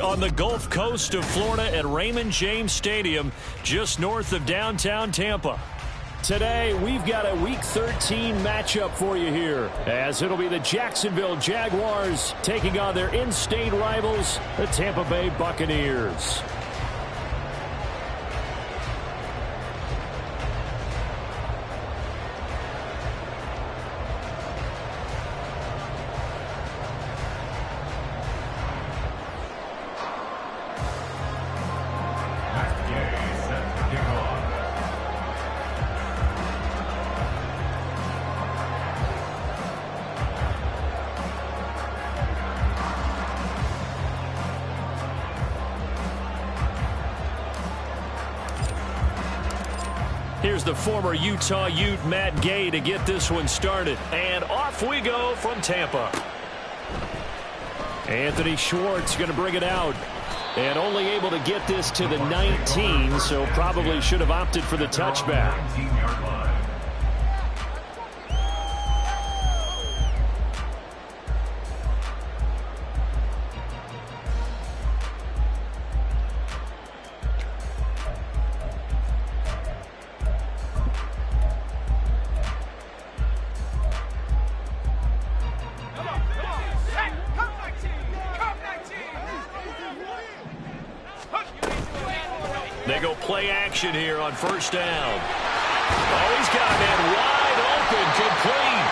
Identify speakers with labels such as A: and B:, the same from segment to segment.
A: on the Gulf Coast of Florida at Raymond James Stadium, just north of downtown Tampa. Today, we've got a Week 13 matchup for you here, as it'll be the Jacksonville Jaguars taking on their in-state rivals, the Tampa Bay Buccaneers. Here's the former Utah Ute, Matt Gay, to get this one started. And off we go from Tampa. Anthony Schwartz going to bring it out. And only able to get this to the 19, so probably should have opted for the touchback. They go play action here on first down. Oh, he's got a man wide open, complete.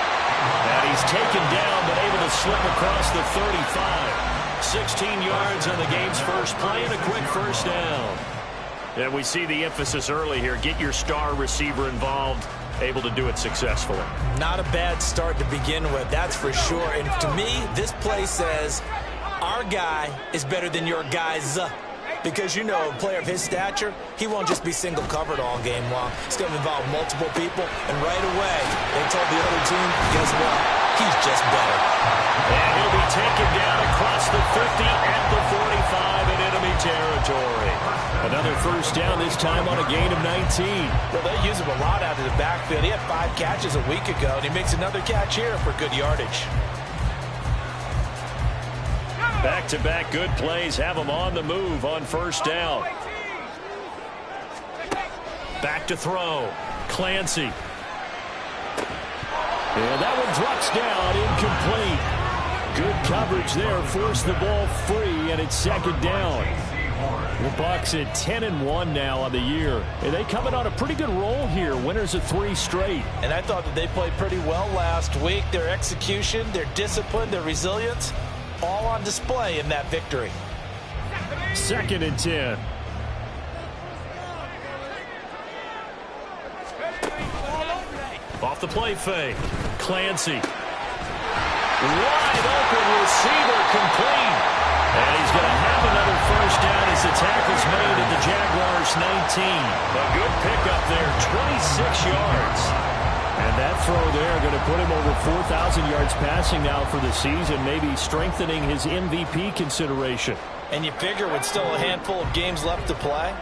A: And he's taken down, but able to slip across the 35. 16 yards on the game's first play and a quick first down. And we see the emphasis early here. Get your star receiver involved. Able to do it successfully.
B: Not a bad start to begin with, that's for sure. And to me, this play says our guy is better than your guy's. Because, you know, a player of his stature, he won't just be single covered all game long. It's going to involve multiple people. And right away, they told the other team, guess what? He's just better.
A: And he'll be taken down across the 50 at the 45 in enemy territory. Another first down, this time on a gain of 19.
B: Well, they use him a lot out of the backfield. He had 5 catches a week ago, and he makes another catch here for good yardage.
A: Back-to-back good plays have them on the move on first down. Back to throw. Clancy. And that one drops down, incomplete. Good coverage there, forced the ball free, and it's second down. The Bucs at 10-1 now on the year. And they coming on a pretty good roll here. Winners of 3 straight.
B: And I thought that they played pretty well last week. Their execution, their discipline, their resilience, all on display in that victory.
A: Second and 10. Off the play fake. Clancy. Wide open receiver, complete. And he's going to have another first down as the tackle's made at the Jaguars' 19. A good pickup there, 26 yards. And that throw there going to put him over 4,000 yards passing now for the season, maybe strengthening his MVP consideration.
B: And you figure with still a handful of games left to play,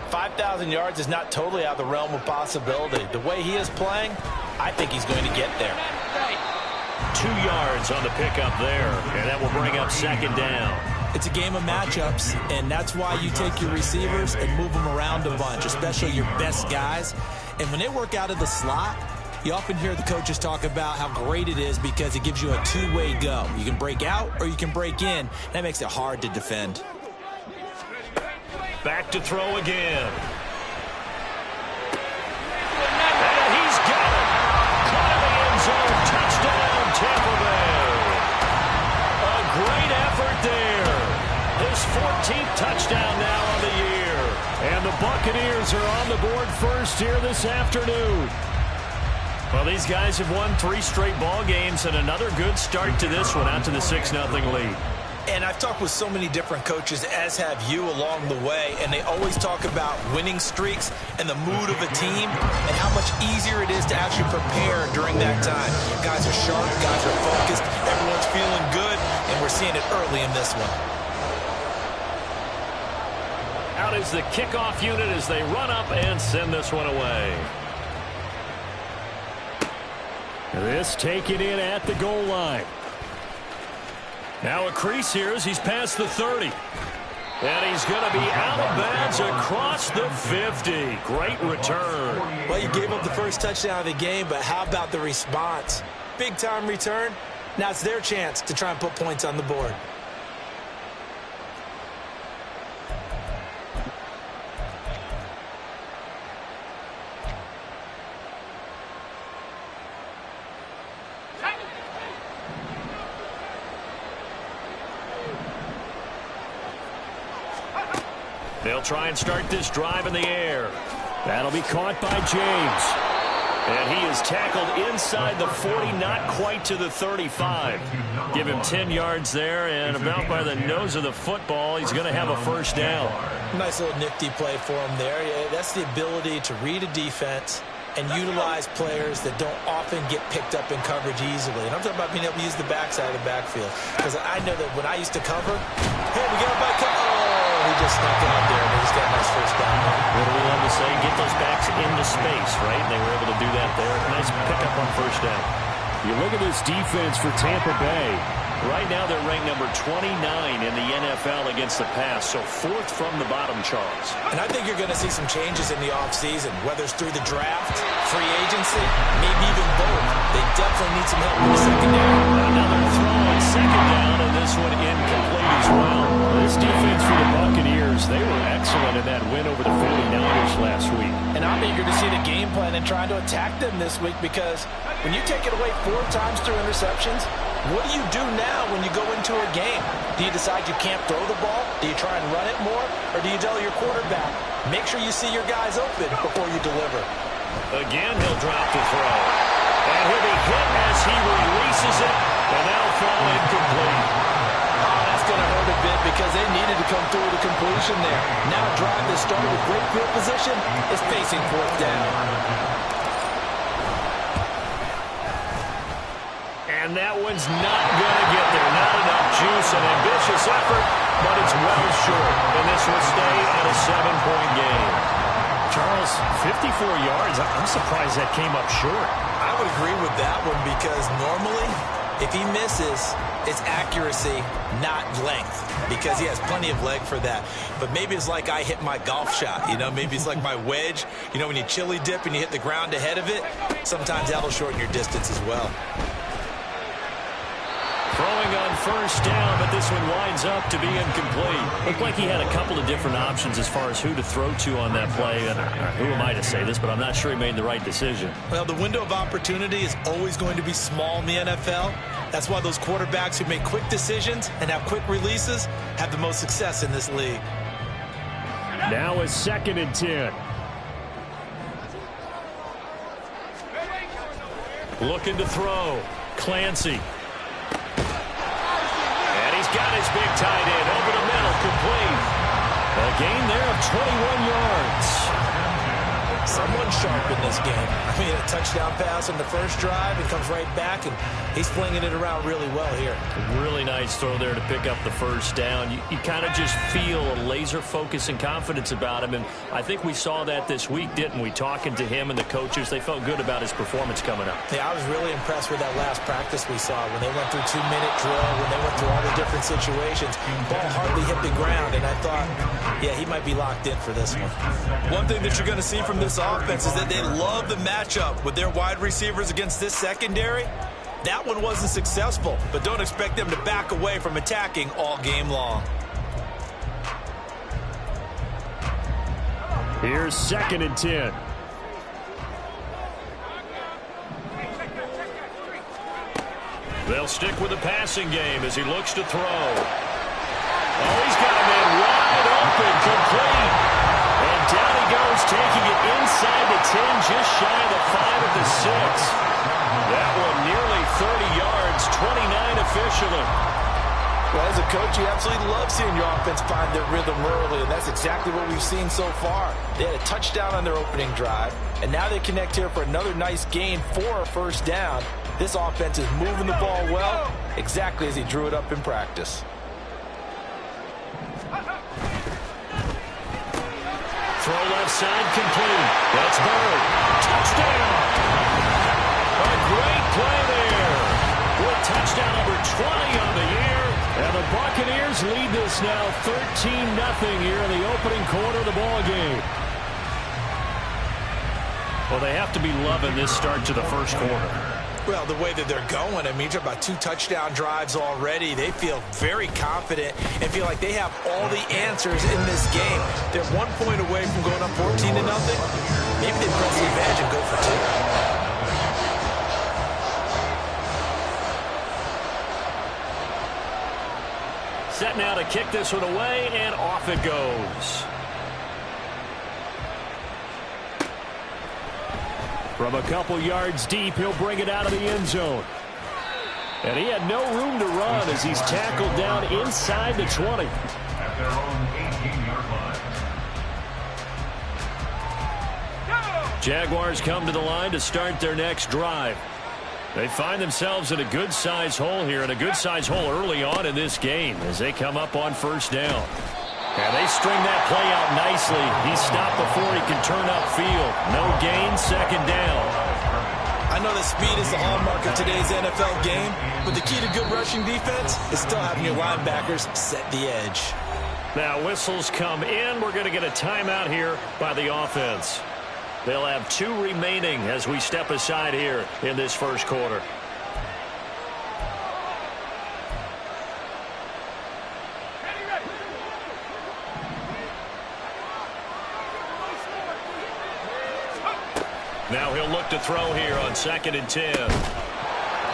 B: 5,000 yards is not totally out of the realm of possibility. The way he is playing, I think he's going to get there.
A: 2 yards on the pickup there, and that will bring up second down.
B: It's a game of matchups, and that's why you take your receivers and move them around a bunch, especially your best guys. And when they work out of the slot, you often hear the coaches talk about how great it is because it gives you a two-way go. You can break out or you can break in. That makes it hard to defend.
A: Back to throw again. And he's got it. Caught in the end zone. Touchdown, Tampa Bay. A great effort there. His 14th touchdown now on the year. And the Buccaneers are on the board first here this afternoon. Well, these guys have won 3 straight ball games and another good start to this one out to the 6-0 lead.
B: And I've talked with so many different coaches, as have you along the way, and they always talk about winning streaks and the mood of a team and how much easier it is to actually prepare during that time. Guys are sharp, guys are focused, everyone's feeling good, and we're seeing it early in this one.
A: Out is the kickoff unit as they run up and send this one away. This taken in at the goal line. Now a crease here as he's past the 30. And he's going to be out of bounds across the 50. Great return.
B: Well, you gave up the first touchdown of the game, but how about the response? Big-time return. Now it's their chance to try and put points on the board.
A: They'll try and start this drive in the air. That'll be caught by James. And he is tackled inside the 40, not quite to the 35. Give him 10 yards there, and about by the nose of the football, he's going to have a first down.
B: Nice little nifty play for him there. That's the ability to read a defense and utilize players that don't often get picked up in coverage easily. And I'm talking about being able to use the backside of the backfield. Because I know that when I used to cover, hey, we got a back. Oh, he just snuck it out there, and he just got a nice first down.
A: What do we love to say? Get those backs into space, right? They were able to do that there. Nice pickup on first down. You look at this defense for Tampa Bay. Right now they're ranked number 29 in the NFL against the pass, so fourth from the bottom, Charles.
B: And I think you're going to see some changes in the offseason, whether it's through the draft, free agency, maybe even both. They definitely need some help in the secondary.
A: Another throw on second down, and this one incomplete as well. This defense for the Buccaneers, they were excellent in that win over the 49ers last week.
C: And I'm eager to see the game plan and trying to attack them this week, because when you take it away 4 times through interceptions, what do you do now when you go into a game? Do you decide you can't throw the ball? Do you try and run it more? Or do you tell your quarterback, make sure you see your guys open before you deliver?
A: Again, he'll drop the throw. And he'll be hit as he releases it, and that'll fall incomplete.
C: Oh, that's going to hurt a bit because they needed to come through with a completion there. Now a drive that started with great field position is facing fourth down.
A: And that one's not going to get there. Not enough juice. An ambitious effort, but it's well short. And this will stay at a 7-point game. Charles, 54 yards. I'm surprised that came up short.
B: I would agree with that one because normally, if he misses, it's accuracy, not length, because he has plenty of leg for that. But maybe it's like I hit my golf shot, you know, maybe it's like my wedge. You know, when you chili dip and you hit the ground ahead of it, sometimes that'll shorten your distance as well.
A: Throwing on first down, but this one winds up to be incomplete. Looked like he had a couple of different options as far as who to throw to on that play. And who am I to say this, but I'm not sure he made the right decision.
B: Well, the window of opportunity is always going to be small in the NFL. That's why those quarterbacks who make quick decisions and have quick releases have the most success in this league.
A: Now a 2nd and 10. Looking to throw. Clancy. Got his big tight end over the middle, complete. A gain there of 21 yards.
B: Someone sharp in this game. I mean, a touchdown pass on the first drive and comes right back, and he's flinging it around really well here.
A: Really nice throw there to pick up the first down. You kind of just feel a laser focus and confidence about him, and I think we saw that this week, didn't we? Talking to him and the coaches, they felt good about his performance coming up.
B: Yeah, I was really impressed with that last practice we saw when they went through 2-minute drill, when they went through all the different situations. Ball hardly hit the ground, and I thought, yeah, he might be locked in for this one. One thing that you're going to see from this offense is that they love the matchup with their wide receivers against this secondary. That one wasn't successful, but don't expect them to back away from attacking all game long.
A: Here's 2nd and 10. They'll stick with the passing game as he looks to throw. Oh, he's got a man wide open, complete. And down he goes, taking it inside the 10, just shy of the 5 at the 6. That one nearly 30 yards, 29 officially.
C: Well, as a coach, you absolutely love seeing your offense find their rhythm early, and that's exactly what we've seen so far. They had a touchdown on their opening drive, and now they connect here for another nice gain for a first down. This offense is moving the ball well, exactly as he drew it up in practice.
A: Throw left side, complete. That's Bird. Touchdown! A great play there. With touchdown number 20 on the year. The Buccaneers lead this now 13-0 here in the opening quarter of the ball game. Well, they have to be loving this start to the first quarter.
B: Well, the way that they're going, I mean, you're about 2 touchdown drives already. They feel very confident and feel like they have all the answers in this game. They're 1 point away from going up 14-0. Maybe they press the advantage and go for 2.
A: Set now to kick this one away, and off it goes. From a couple yards deep, he'll bring it out of the end zone. And he had no room to run as he's tackled down inside the 20.
D: At their own 18-yard line.
A: Jaguars come to the line to start their next drive. They find themselves in a good-sized hole here, and a good-sized hole early on in this game as they come up on first down. And they string that play out nicely. He's stopped before he can turn upfield. No gain, second down.
B: I know that speed is the hallmark of today's NFL game, but the key to good rushing defense is still having your linebackers set the edge.
A: Now whistles come in. We're going to get a timeout here by the offense. They'll have 2 remaining as we step aside here in this first quarter. Now he'll look to throw here on 2nd and 10.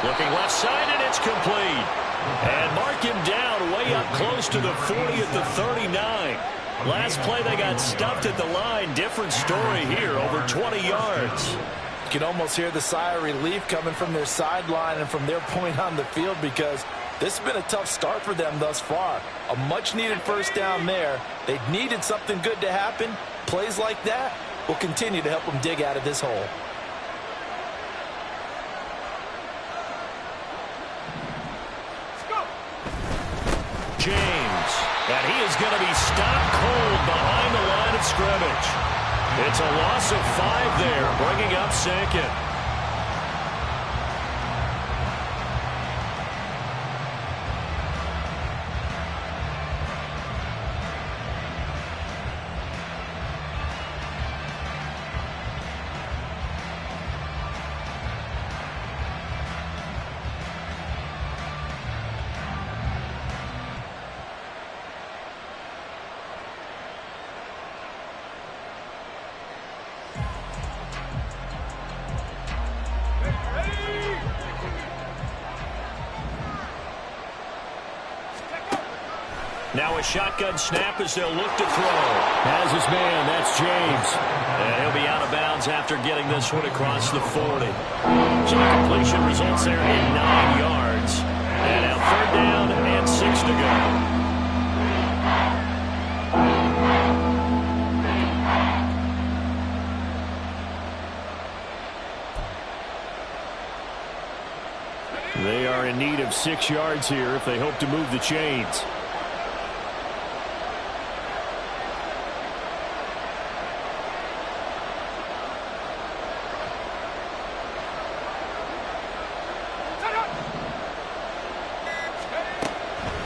A: Looking left side, and it's complete. And mark him down way up close to the 40 at the 39. Last play, they got stuffed at the line. Different story here, over 20 yards.
C: You can almost hear the sigh of relief coming from their sideline and from their point on the field, because this has been a tough start for them thus far. A much-needed first down there. They needed something good to happen. Plays like that will continue to help them dig out of this hole.
A: James, and he is going to be stopped cold behind the line of scrimmage. It's a loss of 5 there, bringing up 2nd. Now a shotgun snap as they'll look to throw. Has his man, that's James. And he'll be out of bounds after getting this one across the 40. So the completion results there in 9 yards. And now 3rd down and 6 to go. They are in need of 6 yards here if they hope to move the chains.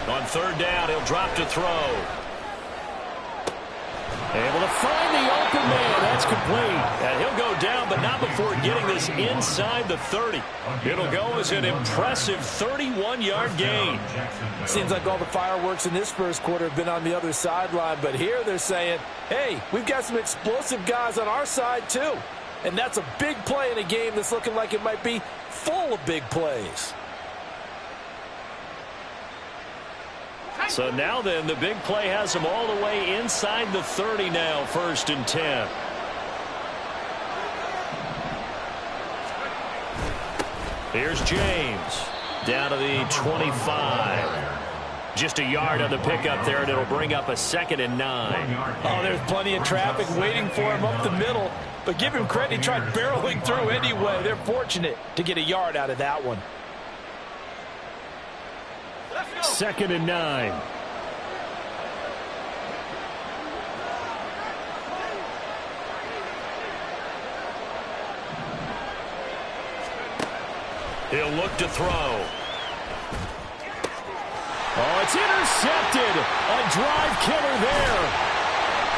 A: On 3rd down, he'll drop to throw. Able to find the open man. That's complete. And he'll go down, but not before getting this inside the 30. It'll go as an impressive 31-yard gain.
C: Seems like all the fireworks in this first quarter have been on the other sideline, but here they're saying, hey, we've got some explosive guys on our side too. And that's a big play in a game that's looking like it might be full of big plays.
A: So now then, the big play has them all the way inside the 30 now, 1st and 10. Here's James down to the 25. Just a yard on the pickup there, and it'll bring up a 2nd and 9.
C: Oh, there's plenty of traffic waiting for him up the middle. But give him credit, he tried barreling through anyway. They're fortunate to get a yard out of that one.
A: 2nd and 9. He'll look to throw. Oh, it's intercepted. A drive killer there.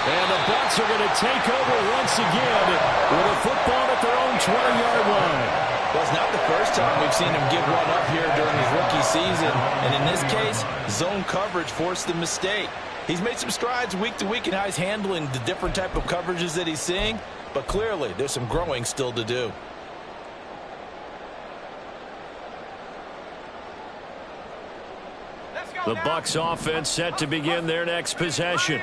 A: And the Bucs are going to take over once again with a football at their own 20-yard line.
C: Well, it's not the first time we've seen him give one up here during his rookie season. And in this case, zone coverage forced the mistake. He's made some strides week to week in how he's handling the different type of coverages that he's seeing. But clearly, there's some growing still to do.
A: The Bucs offense set to begin their next possession.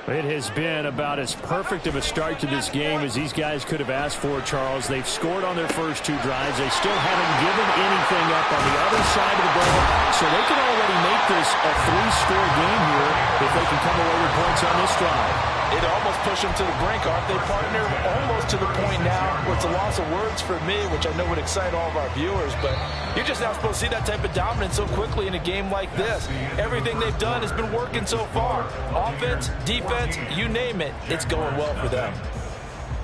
E: It has been about as perfect of a start to this game as these guys could have asked for, Charles. They've scored on their first two drives. They still haven't given anything up on the other side of the ball, so they can already make this a three-score game here if they can come away with points on this drive.
C: It almost pushed them to the brink, aren't they, partner? Almost to the point now where it's a loss of words for me, which I know would excite all of our viewers, but you're just not supposed to see that type of dominance so quickly in a game like this. Everything they've done has been working so far. Offense, defense, you name it, it's going well for them.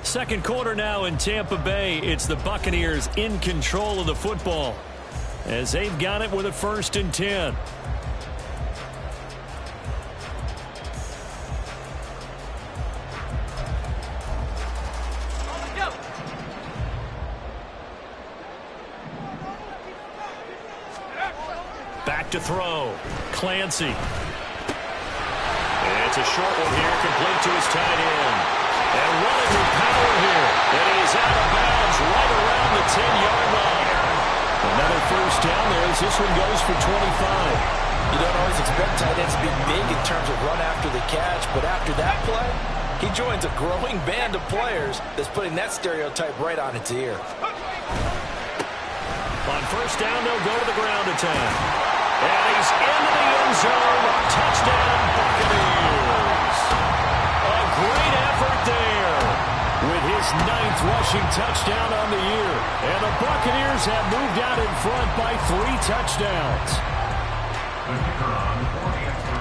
A: Second quarter now in Tampa Bay. It's the Buccaneers in control of the football as they've got it with a 1st and 10. Back to throw. Clancy. It's a short one here, complete to his tight end. And running with power here. And he's out of bounds right around the 10-yard line. Another first down there as this one goes for 25.
C: You don't always expect tight ends to be big in terms of run after the catch, but after that play, he joins a growing band of players that's putting that stereotype right on its ear.
A: On first down, they'll go to the ground attack. And he's into the end zone. Touchdown, Buccaneers. A great effort there with his 9th rushing touchdown on the year. And the Buccaneers have moved out in front by 3 touchdowns.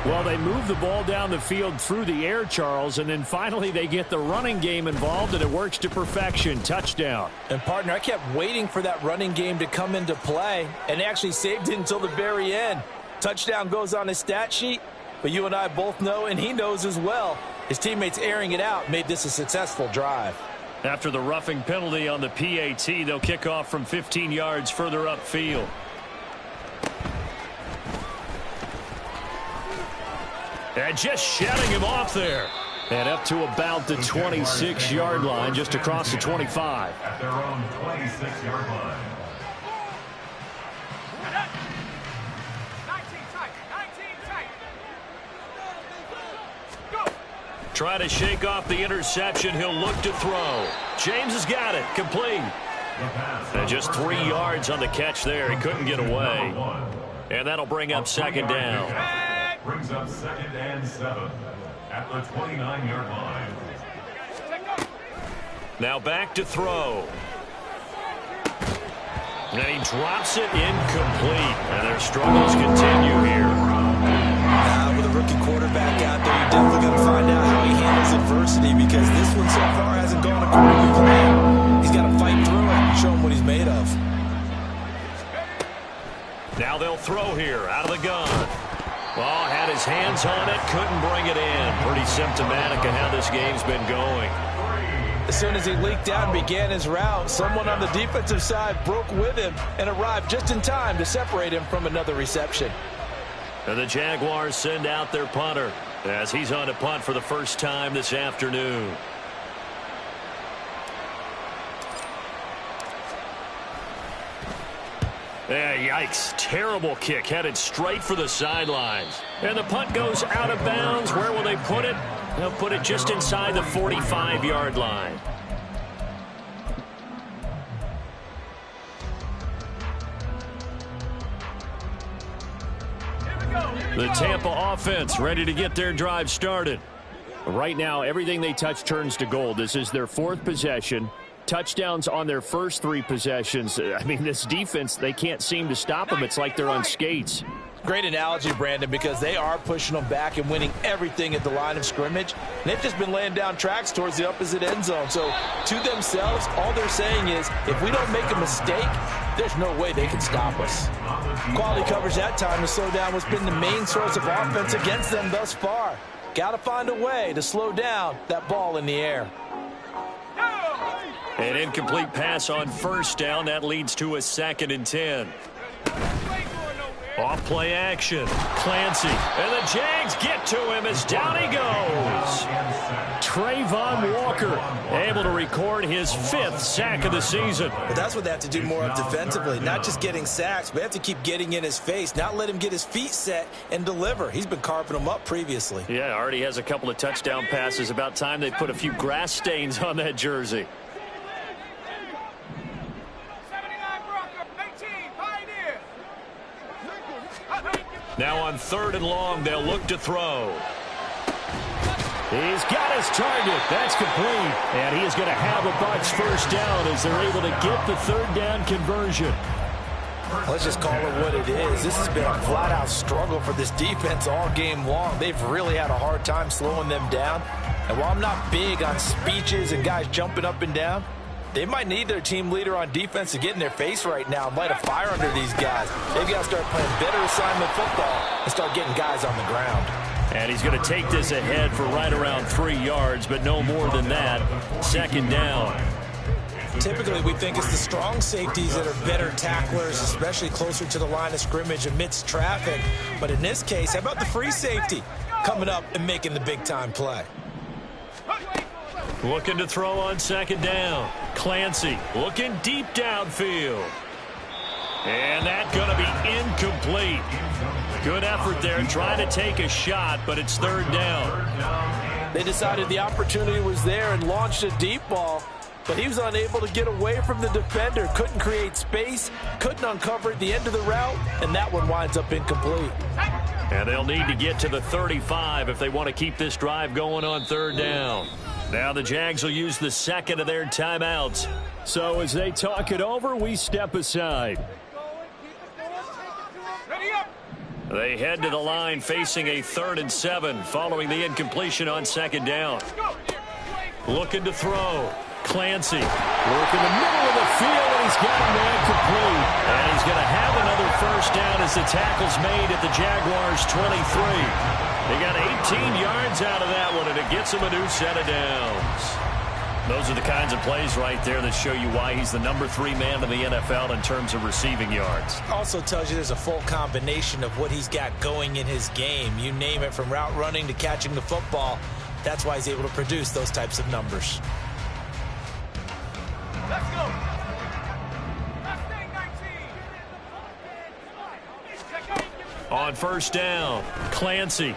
E: Well, they move the ball down the field through the air, Charles, and then finally they get the running game involved, and it works to perfection. Touchdown.
C: And, partner, I kept waiting for that running game to come into play and actually saved it until the very end. Touchdown goes on his stat sheet, but you and I both know, and he knows as well, his teammates airing it out made this a successful drive.
A: After the roughing penalty on the PAT, they'll kick off from 15 yards further upfield. And just shutting him off there. And up to about the 26-yard line, just across the 25.
D: At their own 26-yard line.
A: Try to shake off the interception. He'll look to throw. James has got it. Complete. And just 3 yards on the catch there. He couldn't get away. And that'll bring up 2nd down.
D: Brings up 2nd and 7 at the 29-yard line.
A: Now back to throw. And he drops it incomplete. And their struggles continue here.
B: With a rookie quarterback out there, you're definitely going to find out how he handles adversity, because this one so far hasn't gone according to plan. He's got to fight through it and show him what he's made of.
A: Now they'll throw here out of the gun. Well, had his hands on it, couldn't bring it in. Pretty symptomatic of how this game's been going.
C: As soon as he leaked out and began his route, someone on the defensive side broke with him and arrived just in time to separate him from another reception.
A: And the Jaguars send out their punter as he's on a punt for the first time this afternoon. Yeah, yikes. Terrible kick headed straight for the sidelines. And the punt goes out of bounds. Where will they put it? They'll put it just inside the 45-yard line. The Tampa offense ready to get their drive started.
E: Right now, everything they touch turns to gold. This is their 4th possession. Touchdowns on their first 3 possessions. I mean, this defense, they can't seem to stop them. It's like they're on skates.
C: Great analogy, Brandon, because they are pushing them back and winning everything at the line of scrimmage. And they've just been laying down tracks towards the opposite end zone. So to themselves, all they're saying is, if we don't make a mistake, there's no way they can stop us. Quality coverage that time to slow down what's been the main source of offense against them thus far. Got to find a way to slow down that ball in the air.
E: An incomplete pass on first down. That leads to a 2nd and 10. Off play action. Clancy. And the Jags get to him as down he goes. Trayvon Walker able to record his 5th sack of the season.
B: But that's what they have to do more of defensively. Not just getting sacks, but they have to keep getting in his face. Not let him get his feet set and deliver. He's been carving them up previously.
E: Yeah, already has a couple of touchdown passes. About time they put a few grass stains on that jersey. Now on 3rd and long, they'll look to throw. He's got his target. That's complete. And he is going to have a Bucs first down as they're able to get the 3rd down conversion.
C: Let's just call it what it is. This has been a flat-out struggle for this defense all game long. They've really had a hard time slowing them down. And while I'm not big on speeches and guys jumping up and down, they might need their team leader on defense to get in their face right now and light a fire under these guys. They've got to start playing better assignment football and start getting guys on the ground.
E: And he's going to take this ahead for right around 3 yards, but no more than that. 2nd down.
B: Typically, we think it's the strong safeties that are better tacklers, especially closer to the line of scrimmage amidst traffic. But in this case, how about the free safety coming up and making the big-time play?
E: Looking to throw on 2nd down. Clancy looking deep downfield. And that's going to be incomplete. Good effort there trying to take a shot, but it's 3rd down.
C: They decided the opportunity was there and launched a deep ball, but he was unable to get away from the defender. Couldn't create space, couldn't uncover at the end of the route, and that one winds up incomplete.
E: And they'll need to get to the 35 if they want to keep this drive going on 3rd down. Now the Jags will use the 2nd of their timeouts. So as they talk it over, we step aside. They head to the line facing a 3rd and 7 following the incompletion on 2nd down. Looking to throw. Clancy working the middle of the field, and he's got him there complete. And he's going to have another first down as the tackle's made at the Jaguars' 23. They got 18 yards out of that one, and it gets him a new set of downs. Those are the kinds of plays right there that show you why he's the number 3 man in the NFL in terms of receiving yards.
B: Also tells you there's a full combination of what he's got going in his game. You name it, from route running to catching the football. That's why he's able to produce those types of numbers. Let's go.
E: On first down, Clancy.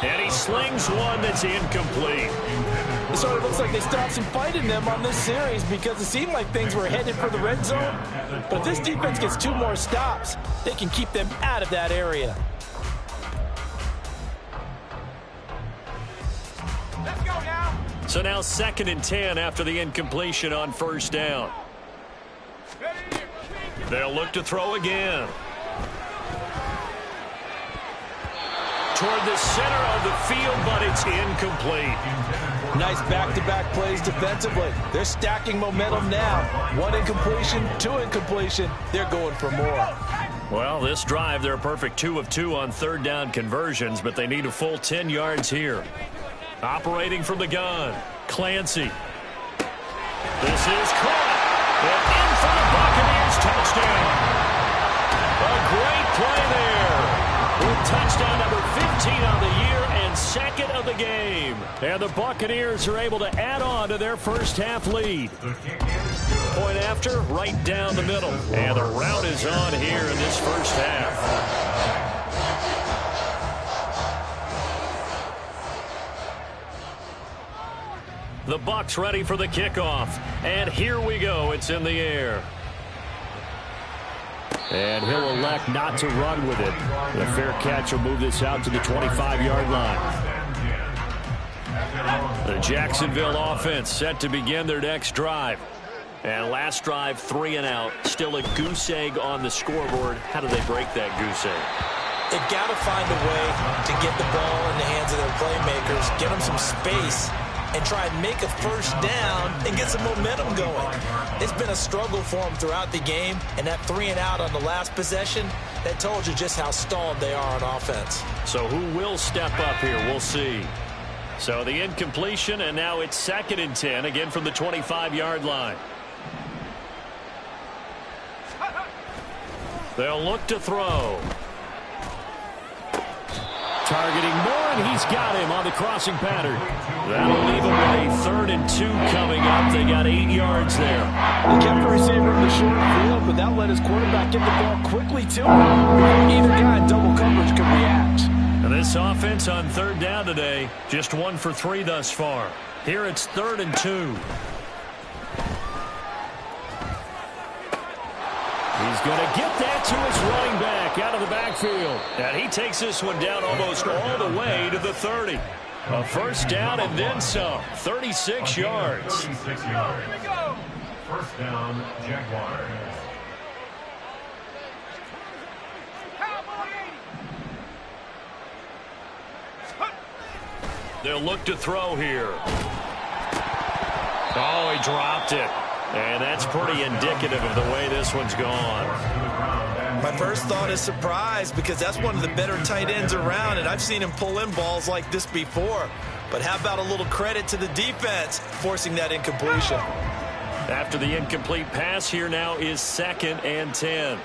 E: And he slings one that's incomplete.
C: It sort of looks like they stopped some fight in them on this series because it seemed like things were headed for the red zone. But if this defense gets 2 more stops, they can keep them out of that area.
B: Let's go now.
E: So now 2nd and 10 after the incompletion on first down. They'll look to throw again. Toward the center of the field, but it's incomplete.
C: Nice back-to-back plays defensively. They're stacking momentum now. 1 incompletion, 2 incompletion. They're going for more.
E: Well, this drive, they're a perfect 2 of 2 on 3rd down conversions, but they need a full 10 yards here. Operating from the gun, Clancy. This is caught. And in for the Buccaneers touchdown. A great play there. With touchdown number 15 on the year and 2nd of the game. And the Buccaneers are able to add on to their first half lead. Point after, right down the middle. And the route is on here in this first half. The Bucs ready for the kickoff. And here we go. It's in the air. And he'll elect not to run with it. The fair catch will move this out to the 25-yard line. The Jacksonville offense set to begin their next drive. And last drive, 3 and out. Still a goose egg on the scoreboard. How do they break that goose egg?
B: They've got to find a way to get the ball in the hands of their playmakers, get them some space, and try and make a first down and get some momentum going. It's been a struggle for them throughout the game, and that 3-and-out on the last possession, that told you just how stalled they are on offense.
E: So who will step up here? We'll see. So the incompletion, and now it's 2nd and 10, again from the 25-yard line. They'll look to throw. Targeting Moore, and he's got him on the crossing pattern. That'll leave them with a 3rd and 2 coming up. They got 8 yards there.
C: They kept the receiver in the short field, but that let his quarterback get the ball quickly to him before either guy in double coverage could react.
E: And this offense on 3rd down today, just 1 for 3 thus far. Here it's 3rd and 2. He's going to get that to his running back out of the backfield. And he takes this one down almost all the way to the 30. A first down and then some. 36 yards.
D: 36 yards. First down, Jaguars.
E: They'll look to throw here. Oh, he dropped it. And that's pretty indicative of the way this one's gone.
B: My first thought is surprise, because that's one of the better tight ends around, and I've seen him pull in balls like this before. But how about a little credit to the defense forcing that incompletion?
E: After the incomplete pass, here now is 2nd and 10.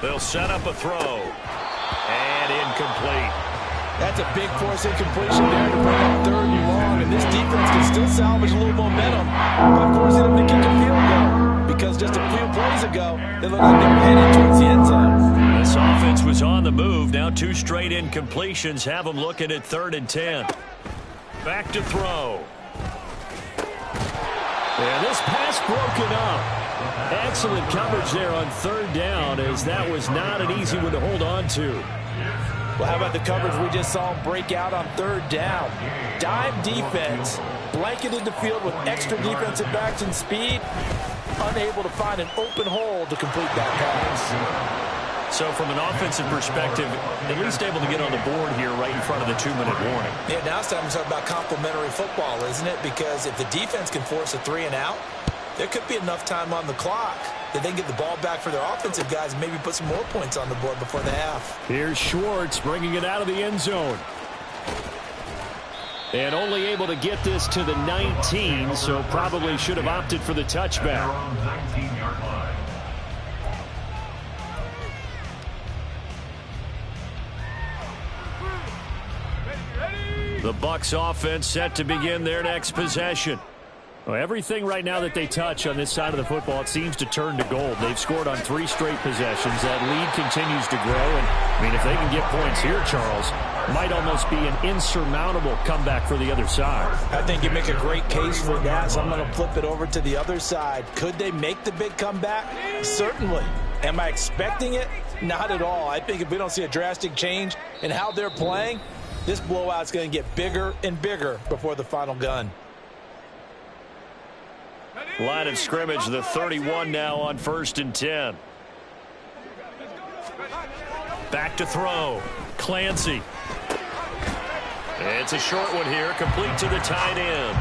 E: They'll set up a throw. And incomplete.
C: That's a big force incompletion there to bring up 3rd and long, and this defense can still salvage a little momentum by forcing them to kick a field goal, because just a few plays ago, they looked like they were headed towards the end zone.
E: This offense was on the move. Now 2 straight incompletions have them looking at 3rd and 10. Back to throw. And this pass broken up. Excellent coverage there on 3rd down, as that was not an easy one to hold on to.
C: Well, how about the coverage we just saw him break out on 3rd down? Dime defense, blanketed the field with extra defensive backs and speed, unable to find an open hole to complete that pass.
E: So from an offensive perspective, at least able to get on the board here right in front of the 2-minute warning.
B: Yeah, now it's time to talk about complementary football, isn't it? Because if the defense can force a 3-and-out, there could be enough time on the clock that they can get the ball back for their offensive guys and maybe put some more points on the board before the half.
E: Here's Schwartz bringing it out of the end zone. And only able to get this to the 19, so probably should have opted for the touchback.
D: 19-yard line.
E: The Bucs offense set to begin their next possession. Well, everything right now that they touch on this side of the football, it seems to turn to gold. They've scored on 3 straight possessions. That lead continues to grow. And, I mean, if they can get points here, Charles, might almost be an insurmountable comeback for the other side.
C: I think you make a great case for that, so I'm going to flip it over to the other side. Could they make the big comeback? Certainly. Am I expecting it? Not at all. I think if we don't see a drastic change in how they're playing, this blowout's going to get bigger and bigger before the final gun.
E: Line of scrimmage, the 31 now on 1st and 10. Back to throw. Clancy. It's a short one here, complete to the tight end.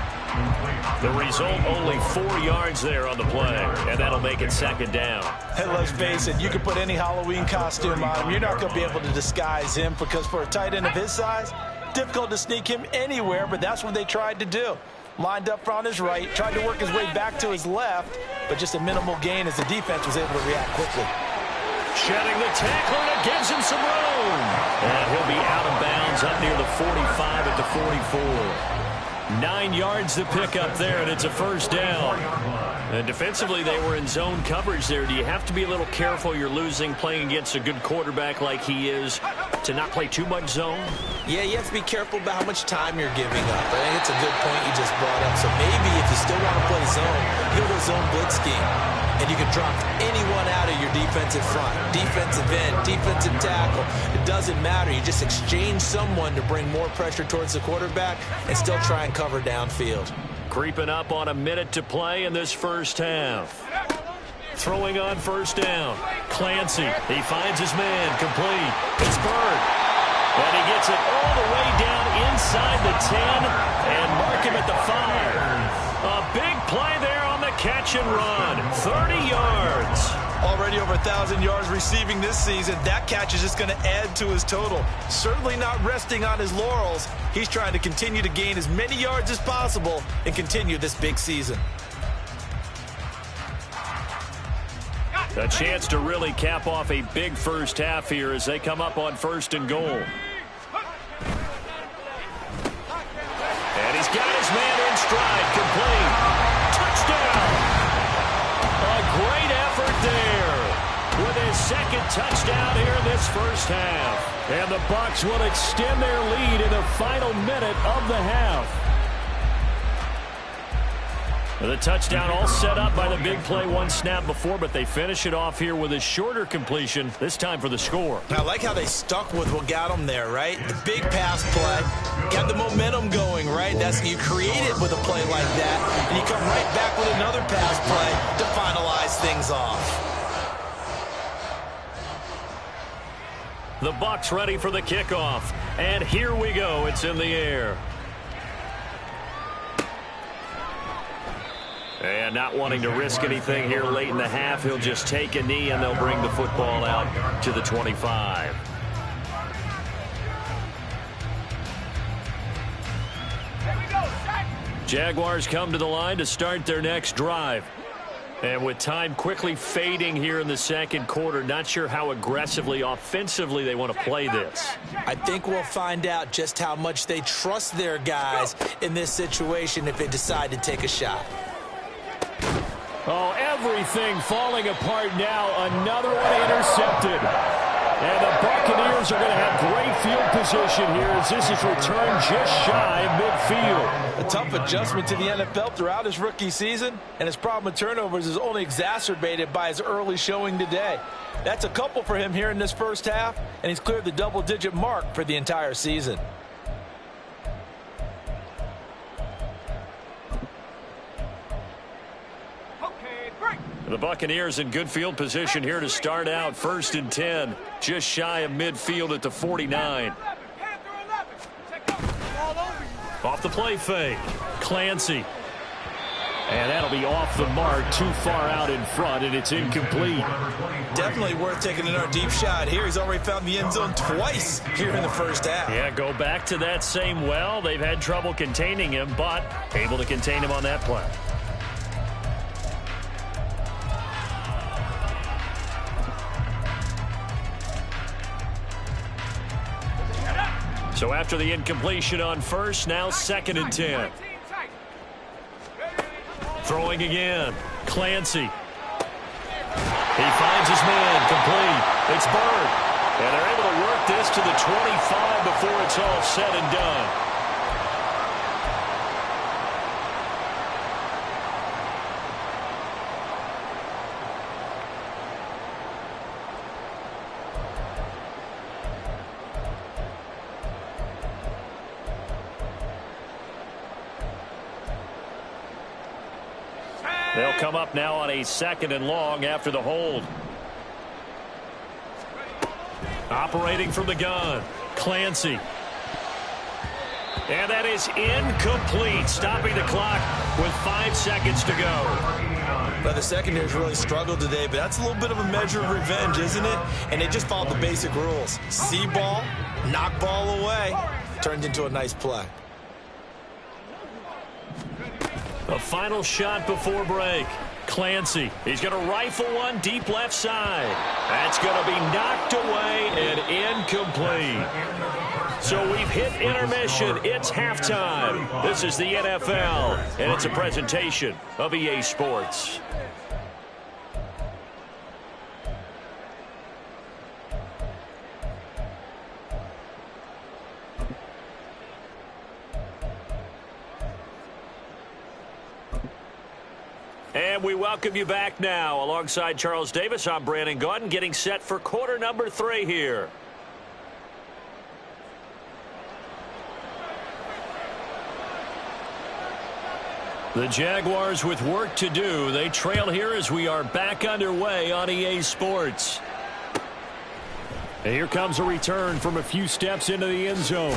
E: The result, only 4 yards there on the play, and that'll make it 2nd down.
C: Hey, let's face it, you can put any Halloween costume on him. You're not going to be able to disguise him, because for a tight end of his size, difficult to sneak him anywhere, but that's what they tried to do. Lined up on his right, tried to work his way back to his left, but just a minimal gain as the defense was able to react quickly.
E: Shedding the tackle, and it gives him some room. And he'll be out of bounds up near the 45 at the 44. 9 yards to pick up there, and it's a first down. And defensively, they were in zone coverage there. Do you have to be a little careful? You're losing playing against a good quarterback like he is to not play too much zone?
B: Yeah, you have to be careful about how much time you're giving up. I think it's a good point you just brought up. So maybe if you still want to play zone, you go to a zone blitz scheme, and you can drop anyone out of your defensive front, defensive end, defensive tackle. It doesn't matter. You just exchange someone to bring more pressure towards the quarterback and still try and cover downfield.
E: Creeping up on a minute to play in this first half.
A: Throwing on first down. Clancy, he finds his man, complete. It's Bird. And he gets it all the way down inside the 10 and mark him at the 5. A big play there on the catch and run. 30 yards.
C: Already over 1,000 yards receiving this season. That catch is just going to add to his total. Certainly not resting on his laurels. He's trying to continue to gain as many yards as possible and continue this big season.
A: A chance to really cap off a big first half here as they come up on 1st and goal. And he's got his man in stride, complete. Touchdown! A great effort there with his second touchdown here in this first half. And the Bucs will extend their lead in the final minute of the half. The touchdown all set up by the big play one snap before, but they finish it off here with a shorter completion, this time for the score.
C: I like how they stuck with what got them there, right? The big pass play, got the momentum going, right? That's you create it with a play like that, and you come right back with another pass play to finalize things off.
A: The Bucs ready for the kickoff, and here we go. It's in the air. And not wanting to risk anything here late in the half, he'll just take a knee and they'll bring the football out to the 25. Jaguars come to the line to start their next drive. And with time quickly fading here in the second quarter, not sure how aggressively, offensively they want to play this.
B: I think we'll find out just how much they trust their guys in this situation if they decide to take a shot.
E: Oh, everything falling apart now. Another one intercepted. And the Buccaneers are going to have great field position here as this is returned just shy of midfield.
C: A tough adjustment to the NFL throughout his rookie season, and his problem with turnovers is only exacerbated by his early showing today. That's a couple for him here in this first half, and he's cleared the double-digit mark for the entire season.
A: The Buccaneers in good field position here to start out. 1st and 10, just shy of midfield at the 49. Off the play fake, Clancy. And that'll be off the mark, too far out in front, and it's incomplete.
C: Definitely worth taking another deep shot here. He's already found the end zone twice here in the first half.
A: Yeah, go back to that same well. They've had trouble containing him, but able to contain him on that play. So after the incompletion on 1st, now 2nd and 10. Throwing again. Clancy. He finds his man, complete. It's Bird. And they're able to work this to the 25 before it's all said and done. They'll come up now on a 2nd and long after the hold. Operating from the gun, Clancy. And that is incomplete, stopping the clock with 5 seconds to go.
C: Well, the secondary's really struggled today, but that's a little bit of a measure of revenge, isn't it? And they just followed the basic rules. See ball, knock ball away, turned into a nice play.
A: A final shot before break. Clancy, he's going to rifle one deep left side. That's going to be knocked away and incomplete. So we've hit intermission. It's halftime. This is the NFL, and it's a presentation of EA Sports. And we welcome you back now. Alongside Charles Davis, I'm Brandon Gaudin, getting set for quarter number 3 here.
E: The Jaguars with work to do. They trail here as we are back underway on EA Sports. And here comes a return from a few steps into the end zone.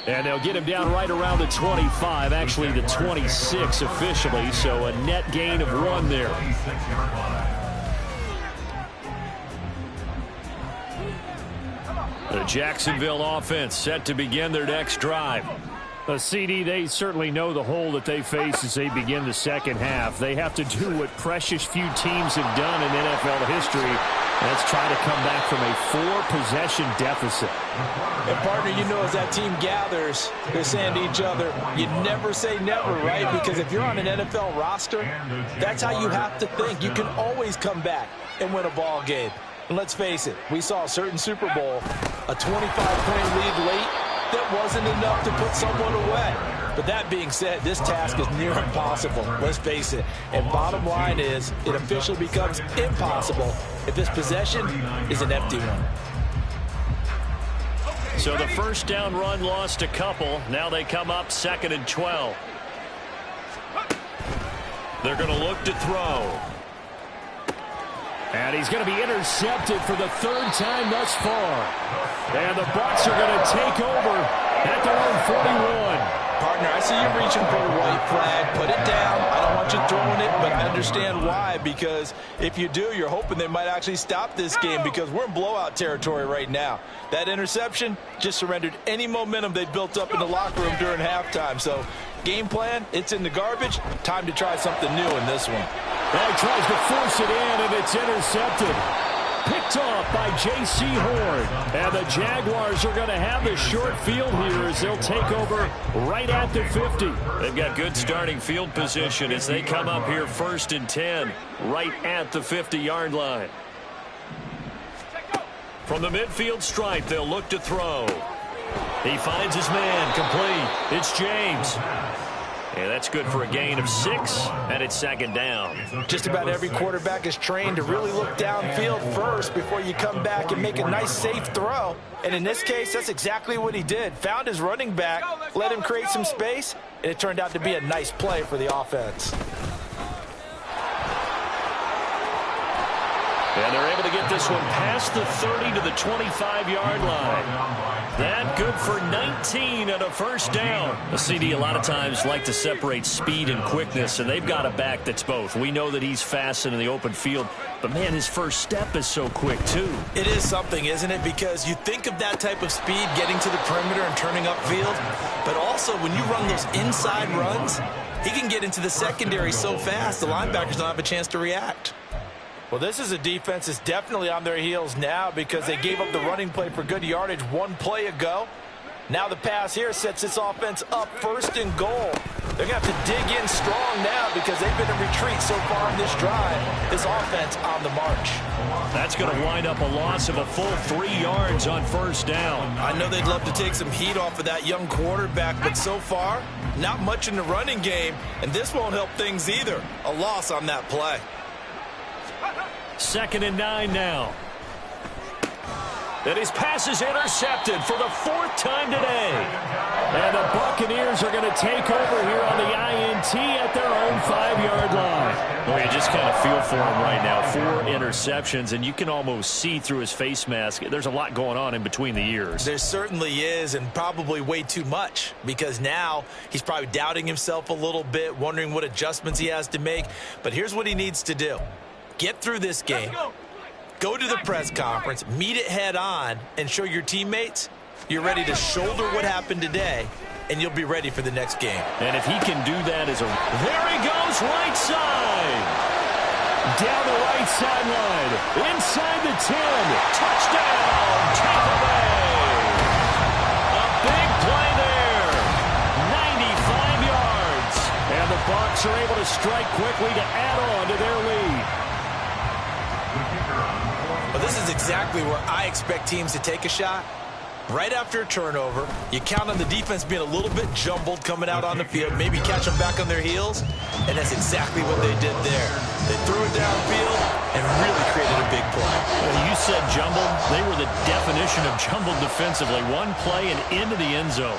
E: And they'll get him down right around the 25, actually the 26 officially, so a net gain of 1 there. The Jacksonville offense set to begin their next drive. CD, they certainly know the hole that they face as they begin the second half. They have to do what precious few teams have done in NFL history. Let's try to come back from a 4-possession deficit.
B: And, partner, you know, as that team gathers, they're saying to each other, you never say never, right? Because if you're on an NFL roster, that's how you have to think. You can always come back and win a ball game. And let's face it, we saw a certain Super Bowl, a 25-point lead late, that wasn't enough to put someone away. But that being said, this task is near impossible. Let's face it. And bottom line is, it officially becomes impossible if this possession is an empty one.
E: So the first down run lost a couple. Now they come up 2nd and 12. They're going to look to throw. And he's going to be intercepted for the 3rd time thus far. And the Bucs are going to take over at their own 41.
B: Partner, I see you reaching for the white flag. Put it down. I don't want you throwing it, but I understand why. Because if you do, you're hoping they might actually stop this game because we're in blowout territory right now. That interception just surrendered any momentum they built up in the locker room during halftime. So, game plan, it's in the garbage. Time to try something new in this one.
E: Well, he tries to force it in, and it's intercepted. Picked off by J.C. Horn. And the Jaguars are going to have the short field here as they'll take over right at the 50. They've got good starting field position as they come up here 1st and 10, right at the 50-yard line. From the midfield stripe, they'll look to throw. He finds his man, complete. It's James. And that's good for a gain of 6, and it's 2nd down.
B: Just about every quarterback is trained to really look downfield first before you come back and make a nice, safe throw. And in this case, that's exactly what he did. Found his running back, let him create some space, and it turned out to be a nice play for the offense.
E: And they're able to get this one past the 30 to the 25-yard line. That good for 19 and a 1st down. The CD a lot of times like to separate speed and quickness, and they've got a back that's both. We know that he's fast in the open field, but, man, his first step is so quick, too.
B: It is something, isn't it? Because you think of that type of speed getting to the perimeter and turning upfield, but also when you run those inside runs, he can get into the secondary so fast the linebackers don't have a chance to react. Well, this is a defense that's definitely on their heels now because they gave up the running play for good yardage 1 play ago. Now the pass here sets this offense up 1st and goal. They're going to have to dig in strong now because they've been in retreat so far in this drive. This offense on the march.
E: That's going to wind up a loss of a full 3 yards on 1st down.
B: I know they'd love to take some heat off of that young quarterback, but so far, not much in the running game, and this won't help things either. A loss on that play.
E: 2nd and 9 now. And his pass is intercepted for the 4th time today. And the Buccaneers are going to take over here on the INT at their own 5-yard line. Well, you just kind of feel for him right now. 4 interceptions, and you can almost see through his face mask. There's a lot going on in between the ears.
B: There certainly is, and probably way too much, because now he's probably doubting himself a little bit, wondering what adjustments he has to make. But here's what he needs to do. Get through this game. Go to the press conference, meet it head on, and show your teammates you're ready to shoulder what happened today, and you'll be ready for the next game.
E: And if he can do that as a... There he goes, right side. Down the right sideline. Inside the 10. Touchdown, Tampa Bay. A big play there. 95 yards. And the Bucs are able to strike quickly to add on to their lead.
B: Well, this is exactly where I expect teams to take a shot. Right after a turnover, you count on the defense being a little bit jumbled coming out on the field, maybe catch them back on their heels, and that's exactly what they did there. They threw it downfield and really created a big play.
E: Well, you said jumbled. They were the definition of jumbled defensively. One play and into the end zone.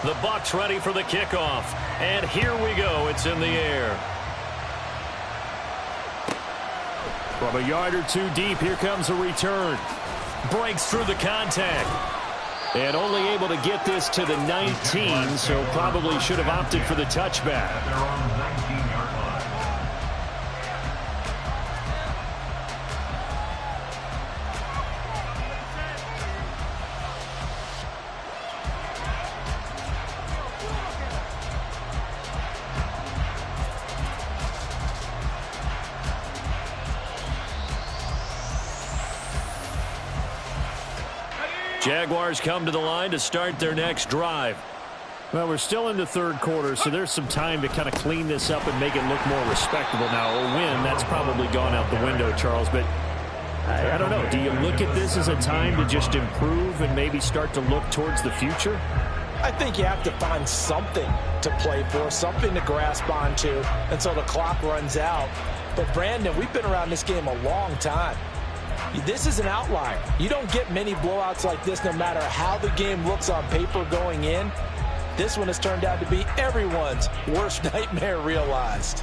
A: The Bucs ready for the kickoff. And here we go. It's in the air. From a yard or two deep, here comes a return. Breaks through the contact. And only able to get this to the 19, so probably should have opted for the touchback.
D: They're on the 19-yard line.
A: Jaguars come to the line to start their next drive.
E: Well, we're still in the third quarter, so there's some time to kind of clean this up and make it look more respectable. Now, a win, that's probably gone out the window, Charles, but I don't know. Do you look at this as a time to just improve and maybe start to look towards the future?
C: I think you have to find something to play for, something to grasp onto until the clock runs out. But, Brandon, we've been around this game a long time. This is an outlier. You don't get many blowouts like this no matter how the game looks on paper going in. This one has turned out to be everyone's worst nightmare realized.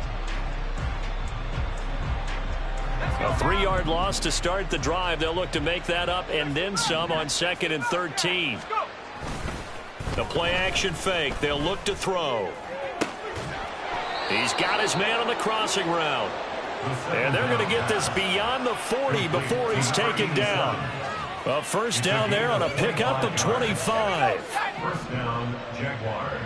A: A 3-yard loss to start the drive. They'll look to make that up and then some on 2nd and 13. The play action fake. They'll look to throw. He's got his man on the crossing route. And they're going to get this beyond the 40 before he's taken down. A first down there on a pickup of 25.
D: First down, Jaguars.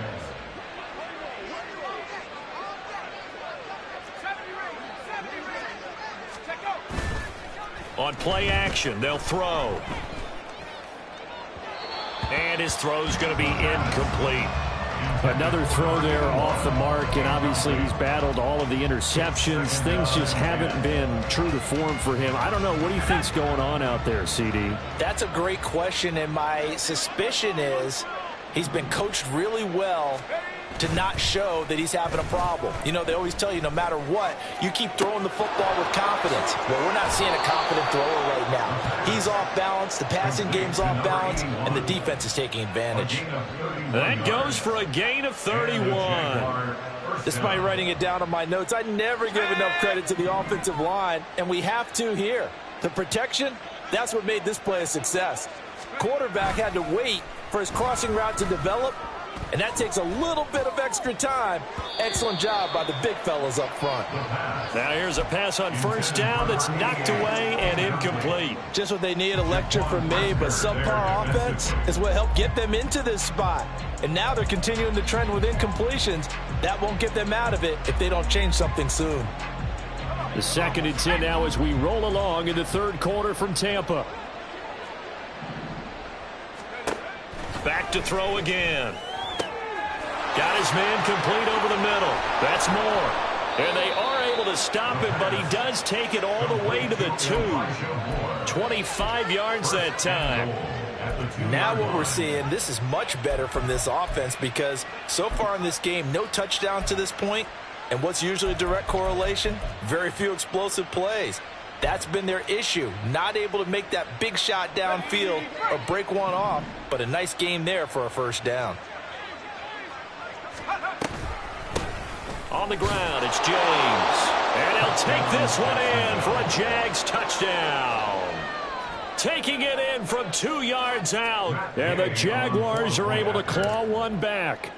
A: On play action, they'll throw. And his throw's going to be incomplete.
E: Another throw there off the mark, and obviously he's battled all of the interceptions. Things just haven't been true to form for him. I don't know. What do you think's going on out there, CD?
C: That's a great question, and my suspicion is he's been coached really well to not show that he's having a problem. You know, they always tell you no matter what, you keep throwing the football with confidence. Well, we're not seeing a confident thrower right now. He's off balance, the passing game's off balance, and the defense is taking advantage.
A: That goes for a gain of 31.
C: Despite writing it down on my notes, I never give enough credit to the offensive line, and we have to here. The protection, that's what made this play a success. Quarterback had to wait for his crossing route to develop, and that takes a little bit of extra time. Excellent job by the big fellas up front.
A: Now here's a pass on first down that's knocked away and incomplete.
C: Just what they need, a lecture from me, but subpar offense is what helped get them into this spot. And now they're continuing the trend with incompletions. That won't get them out of it if they don't change something soon.
E: The 2nd and 10 now as we roll along in the third quarter from Tampa.
A: Back to throw again. Got his man complete over the middle. That's more. And they are able to stop him, but he does take it all the way to the 2. 25 yards that time.
C: Now what we're seeing, this is much better from this offense because so far in this game, no touchdown to this point. And what's usually a direct correlation? Very few explosive plays. That's been their issue. Not able to make that big shot downfield or break one off, but a nice game there for a first down.
A: On the ground, it's James. And he'll take this one in for a Jags touchdown. Taking it in from 2 yards out.
E: And the Jaguars are able to claw one back.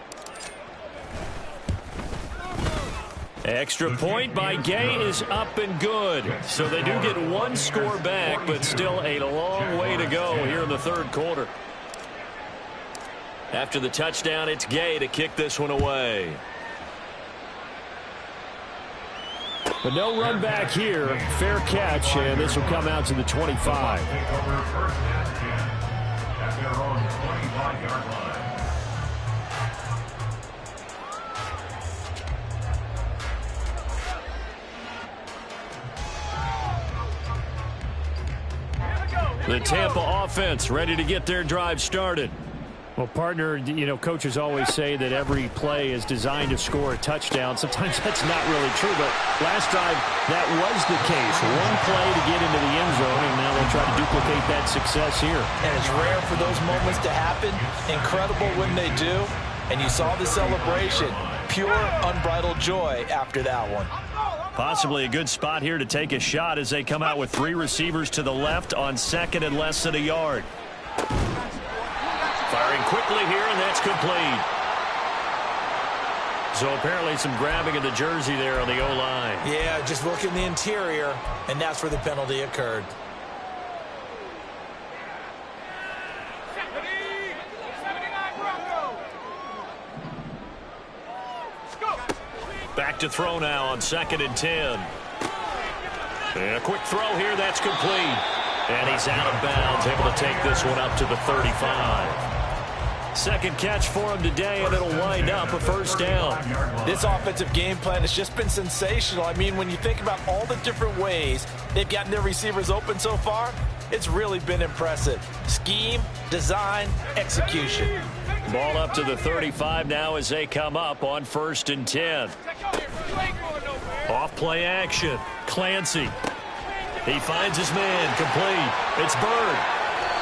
A: Extra point by Gay is up and good. So they do get one score back, but still a long way to go here in the third quarter. After the touchdown, it's Gay to kick this one away.
E: But no run back here. Fair catch, and this will come out to the 25.
D: Take over first and 10 at their own 25-yard line.
A: The Tampa offense ready to get their drive started.
E: Well, partner, you know, coaches always say that every play is designed to score a touchdown. Sometimes that's not really true, but last drive, that was the case. One play to get into the end zone, and now they'll try to duplicate that success here.
C: And it's rare for those moments to happen. Incredible when they do. and you saw the celebration. Pure, unbridled joy after that one.
E: Possibly a good spot here to take a shot as they come out with 3 receivers to the left on second and less than a yard. Firing quickly here, and that's complete. So apparently some grabbing of the jersey there on the O-line.
B: Yeah, just look in the interior, and that's where the penalty occurred.
E: Back to throw now on second and 10. And a quick throw here, that's complete. And he's out of bounds, able to take this one up to the 35. Second catch for him today, and it'll wind up a first down.
C: This offensive game plan has just been sensational. I mean, when you think about all the different ways they've gotten their receivers open so far, it's really been impressive. Scheme, design, execution.
E: Ball up to the 35 now as they come up on first and 10. Off play action. Clancy. He finds his man. Complete. It's Bird.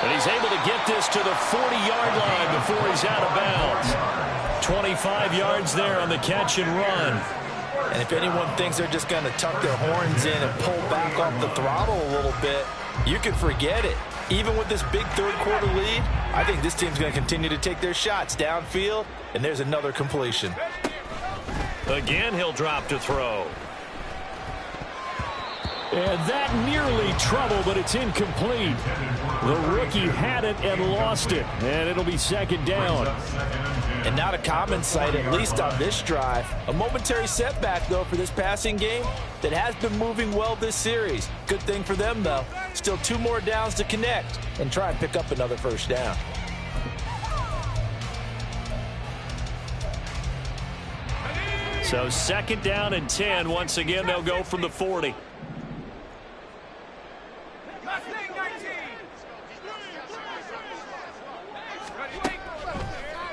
E: And he's able to get this to the 40-yard line before he's out of bounds. 25 yards there on the catch and run.
C: And if anyone thinks they're just going to tuck their horns in and pull back off the throttle a little bit, you can forget it. Even with this big third-quarter lead, I think this team's going to continue to take their shots downfield, and there's another completion.
E: Again, he'll drop to throw. And that nearly trouble, but it's incomplete. The rookie had it and lost it, and it'll be second down.
C: And not a common sight, at least on this drive. A momentary setback, though, for this passing game that has been moving well this series. Good thing for them, though. Still 2 more downs to connect and try and pick up another first down.
E: So second down and 10. Once again, they'll go from the 40.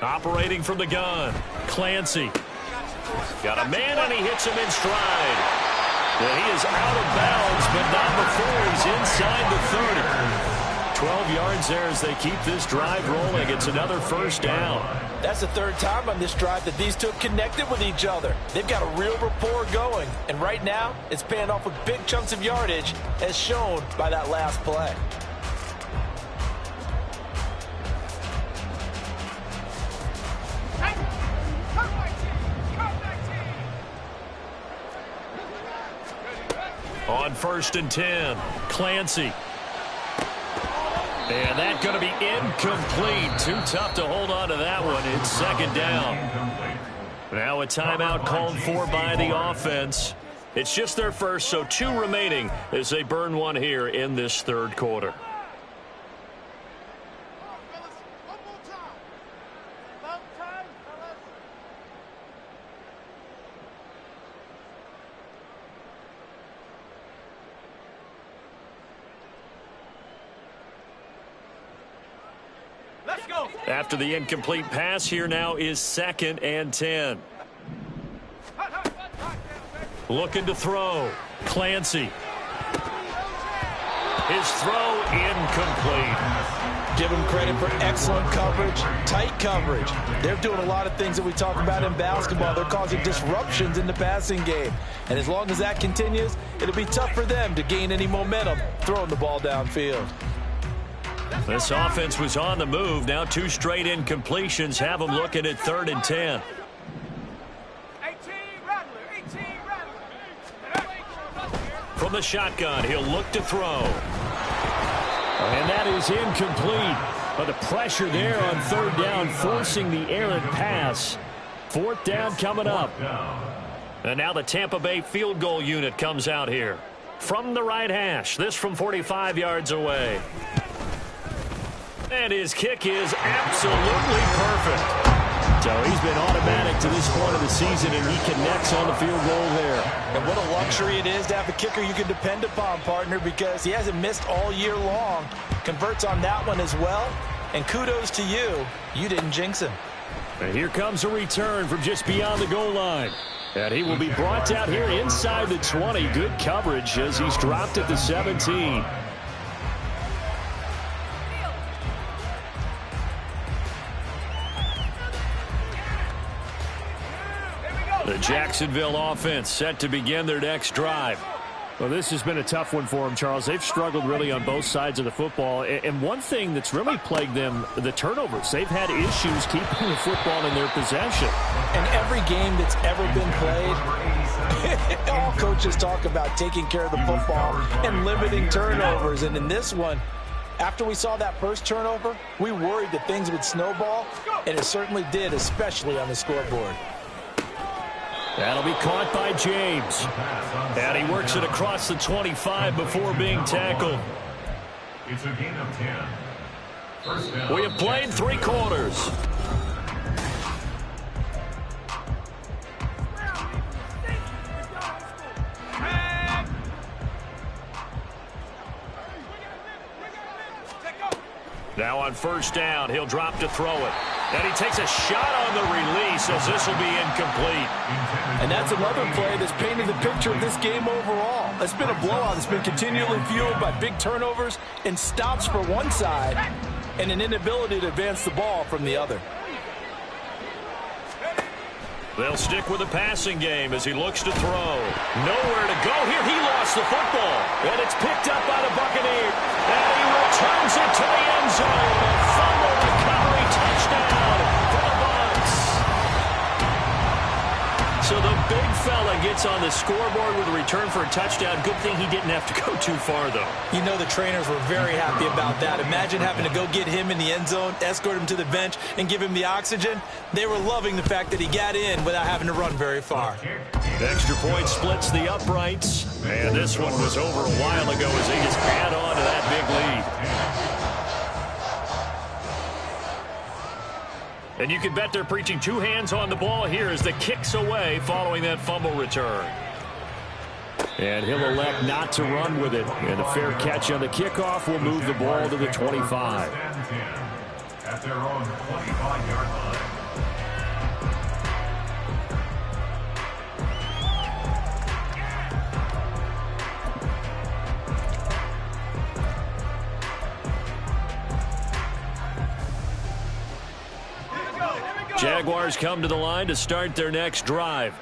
E: Operating from the gun, Clancy. Got a man, and he hits him in stride. And he is out of bounds, but not before he's inside the 30. 12 yards there as they keep this drive rolling. It's another first down.
C: That's the 3rd time on this drive that these two have connected with each other. They've got a real rapport going, and right now it's paying off with big chunks of yardage, as shown by that last play.
E: On first and 10, Clancy. And that's going to be incomplete. Too tough to hold on to that one. It's second down. Now a timeout called for by the offense. It's just their first, so 2 remaining as they burn one here in this third quarter. After the incomplete pass, here now is second and 10. Looking to throw. Clancy. His throw incomplete.
C: Give them credit for excellent coverage, tight coverage. They're doing a lot of things that we talk about in basketball. They're causing disruptions in the passing game. And as long as that continues, it'll be tough for them to gain any momentum throwing the ball downfield.
E: This offense was on the move. Now 2 straight incompletions have them looking at third and 10. From the shotgun, he'll look to throw. And that is incomplete. But the pressure there on third down, forcing the errant pass. 4th down coming up. And now the Tampa Bay field goal unit comes out here. From the right hash, this from 45 yards away. And his kick is absolutely perfect. So he's been automatic to this point of the season, and he connects on the field goal there.
C: And what a luxury it is to have a kicker you can depend upon, partner, because he hasn't missed all year long. Converts on that one as well. And kudos to you. You didn't jinx him.
E: And here comes a return from just beyond the goal line. And he will be brought down here inside the 20. Good coverage as he's dropped at the 17. The Jacksonville offense set to begin their next drive. Well, this has been a tough one for them, Charles. They've struggled really on both sides of the football. And one thing that's really plagued them, the turnovers. They've had issues keeping the football in their possession.
B: And every game that's ever been played, all coaches talk about taking care of the football and limiting turnovers. And in this one, after we saw that first turnover, we worried that things would snowball, and it certainly did, especially on the scoreboard.
E: That'll be caught by James. And he works it across the 25 before being tackled.
D: It's a gain of 10. First down.
E: We have played 3 quarters. Now on first down, he'll drop to throw it. And he takes a shot on the release as this will be incomplete.
C: And that's another play that's painted the picture of this game overall. It's been a blowout. It's been continually fueled by big turnovers and stops for one side and an inability to advance the ball from the other.
E: They'll stick with the passing game as he looks to throw. Nowhere to go here. He lost the football. And it's picked up by the Buccaneers. And he returns it to the end zone. A fumble recovery touchdown for the Bucs. So the big fella gets on the scoreboard with a return for a touchdown. Good thing he didn't have to go too far, though.
B: You know the trainers were very happy about that. Imagine having to go get him in the end zone, escort him to the bench, and give him the oxygen. They were loving the fact that he got in without having to run very far.
E: Extra point splits the uprights. And this one was over a while ago as they just add on to that big lead. And you can bet they're preaching 2 hands on the ball here as the kick's away following that fumble return. And he'll elect not to run with it. And a fair catch on the kickoff will move the ball to the 25.
D: At their own 25-yard line.
E: Jaguars come to the line to start their next drive.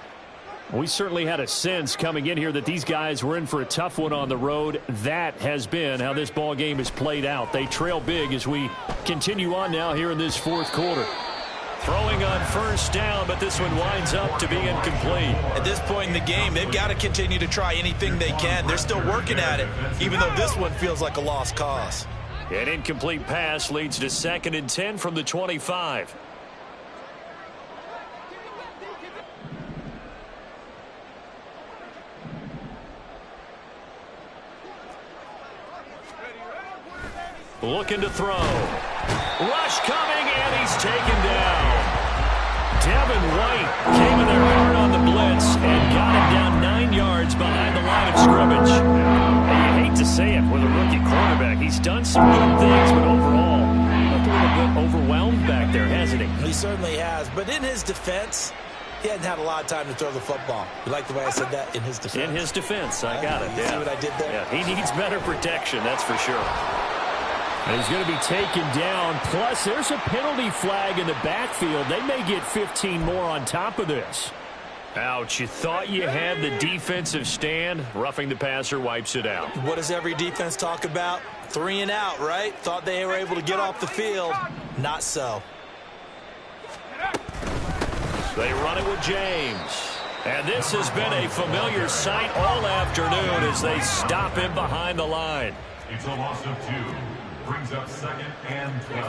E: We certainly had a sense coming in here that these guys were in for a tough one on the road. That has been how this ball game has played out. They trail big as we continue on now here in this 4th quarter. Throwing on first down, but this one winds up to be incomplete.
B: At this point in the game, they've got to continue to try anything they can. They're still working at it, even though this one feels like a lost cause.
E: An incomplete pass leads to 2nd and 10 from the 25. Looking to throw. Rush coming, and he's taken down. Devin White came in there hard on the blitz and got him down 9 yards behind the line of scrimmage. And you hate to say it with a rookie quarterback. He's done some good things, but overall, looked a little bit overwhelmed back there, hasn't he?
B: He certainly has, but in his defense, he hadn't had a lot of time to throw the football. You like the way I said that? In his defense.
E: In his defense, I got it.
B: You see what I did there?
E: Yeah, he needs better protection, that's for sure. And he's going to be taken down. Plus, there's a penalty flag in the backfield. They may get 15 more on top of this. Ouch, you thought you had the defensive stand. Roughing the passer wipes it out.
B: What does every defense talk about? 3 and out, right? Thought they were able to get off the field. Not so.
E: They run it with James. And this has been a familiar sight all afternoon as they stop him behind the line.
D: It's a loss of 2. Brings up 2nd and 12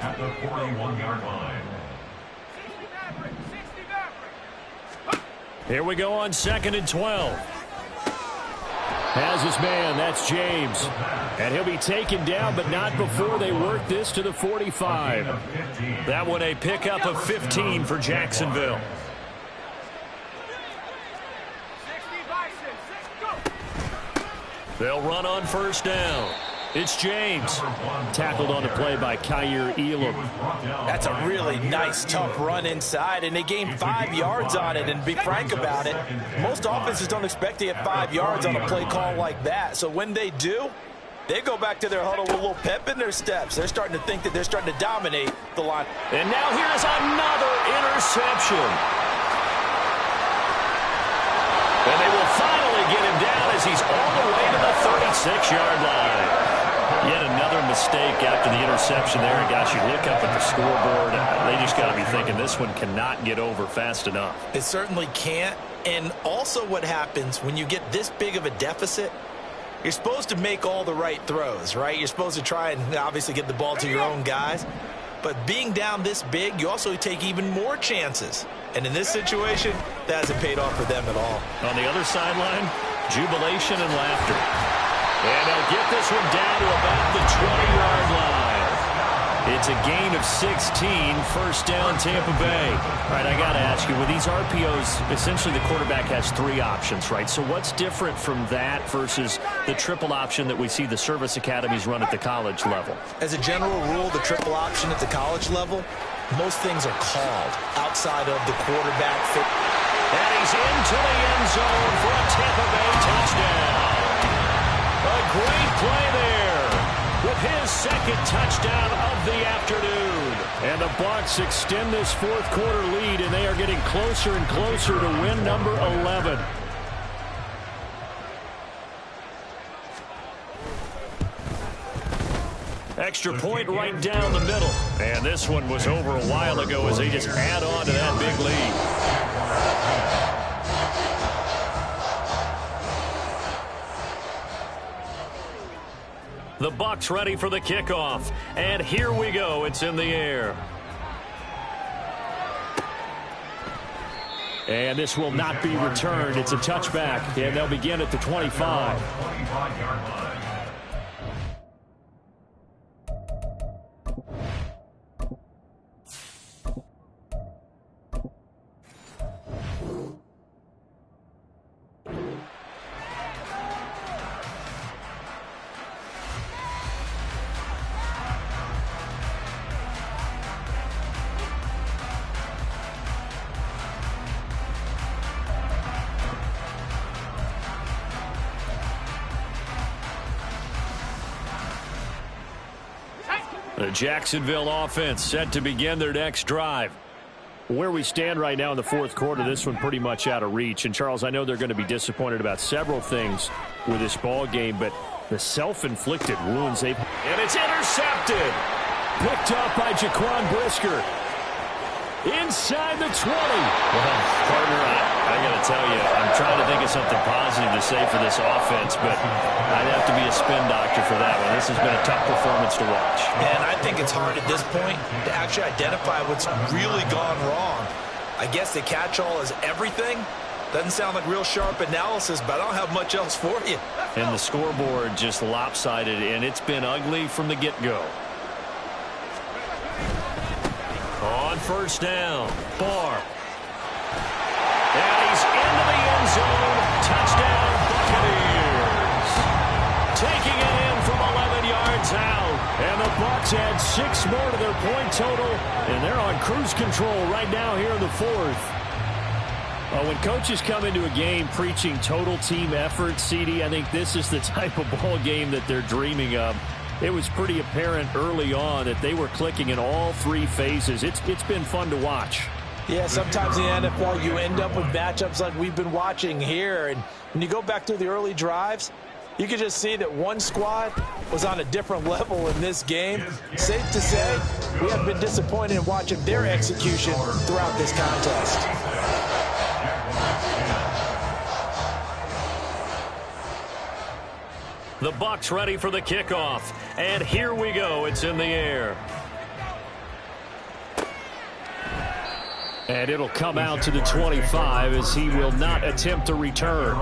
D: at the 41-yard line.
E: Here we go on 2nd and 12. Has his man, that's James. And he'll be taken down, but not before they work this to the 45. That one a pickup of 15 for Jacksonville. They'll run on first down. It's James. Tackled on the play by Kyer Elam.
B: That's a really nice, tough run inside, and they gained 5 yards on it. And be frank about it, most offenses don't expect to get 5 yards on a play call like that. So when they do, they go back to their huddle with a little pep in their steps. They're starting to think that they're starting to dominate the line.
E: And now here's another interception.
A: as he's all the way to the 36-yard line. Yet another mistake after the interception there. And gosh, you look up at the scoreboard, they just got to be thinking this one cannot get over fast enough.
B: It certainly can't. And also what happens when you get this big of a deficit, you're supposed to make all the right throws, right? You're supposed to try and obviously get the ball to your own guys. But being down this big, you also take even more chances. And in this situation, that hasn't paid off for them at all.
A: On the other sideline, jubilation and laughter. And they'll get this one down to about the 20-yard line. It's a gain of 16, first down Tampa Bay. All right, I got to ask you, with these RPOs, essentially the quarterback has 3 options, right? So what's different from that versus the triple option that we see the service academies run at the college level?
B: As a general rule, the triple option at the college level, most things are called outside of the quarterback fit.
A: And he's into the end zone for a Tampa Bay touchdown. A great play there with his second touchdown of the afternoon. And the Bucs extend this fourth quarter lead, and they are getting closer and closer to win number 11. Extra point right down the middle. And this one was over a while ago as they just add on to that big lead. The Bucs ready for the kickoff. And here we go. It's in the air. And this will not be returned. It's a touchback. And they'll begin at the 25. The Jacksonville offense set to begin their next drive. Where we stand right now in the fourth quarter, this one pretty much out of reach. And, Charles, I know they're going to be disappointed about several things with this ball game, but the self-inflicted wounds they've... And it's intercepted. Picked up by Jaquan Brisker. Inside the 20.
E: Well, partner, I got to tell you, I'm trying to think of something positive to say for this offense, but I'd have to be a spin doctor for that one. This has been a tough performance to watch.
B: And I think it's hard at this point to actually identify what's really gone wrong. I guess the catch-all is everything. Doesn't sound like real sharp analysis, but I don't have much else for you.
E: And the scoreboard just lopsided, and it's been ugly from the get-go. On first down, Barr.
A: And he's into the end zone. Touchdown, Buccaneers. Taking it in from 11 yards out.
E: And the Bucs add 6 more to their point total, and they're on cruise control right now here in the fourth. When coaches come into a game preaching total team effort, CD, I think this is the type of ball game that they're dreaming of. It was pretty apparent early on that they were clicking in all 3 phases. It's been fun to watch.
B: Yeah, sometimes in the NFL you end up with matchups like we've been watching here. And when you go back through the early drives, you can just see that one squad was on a different level in this game. Safe to say, we have been disappointed in watching their execution throughout this contest.
A: The Bucs ready for the kickoff. And here we go. It's in the air.
E: And it'll come out to the 25 as he will not attempt a return.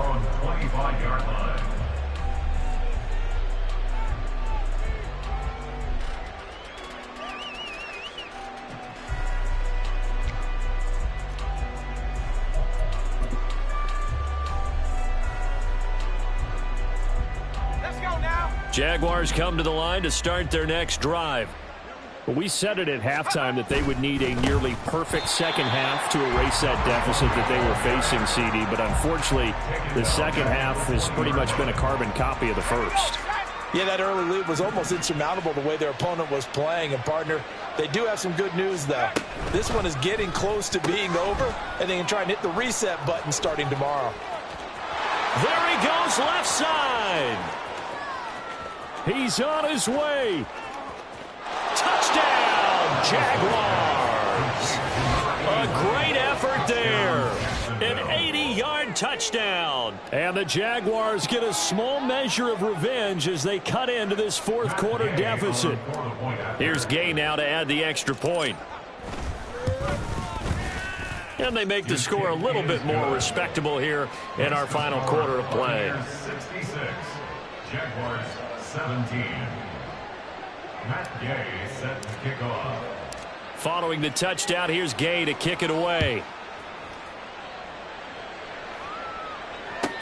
A: Jaguars come to the line to start their next drive.
E: Well, we said it at halftime that they would need a nearly perfect second half to erase that deficit that they were facing, CD. But unfortunately, the second half has pretty much been a carbon copy of the first.
B: Yeah, that early lead was almost insurmountable the way their opponent was playing. And, partner, they do have some good news, though. This one is getting close to being over, and they can try and hit the reset button starting tomorrow.
A: There he goes left side.
E: He's on his way.
A: Touchdown, Jaguars. A great effort there. An 80-yard touchdown.
E: And the Jaguars get a small measure of revenge as they cut into this fourth quarter deficit.
A: Here's Gay now to add the extra point. And they make the score a little bit more respectable here in our final quarter of play.
D: 66, Jaguars 17. Matt Gay set to kick off.
E: Following the touchdown, here's Gay to kick it away.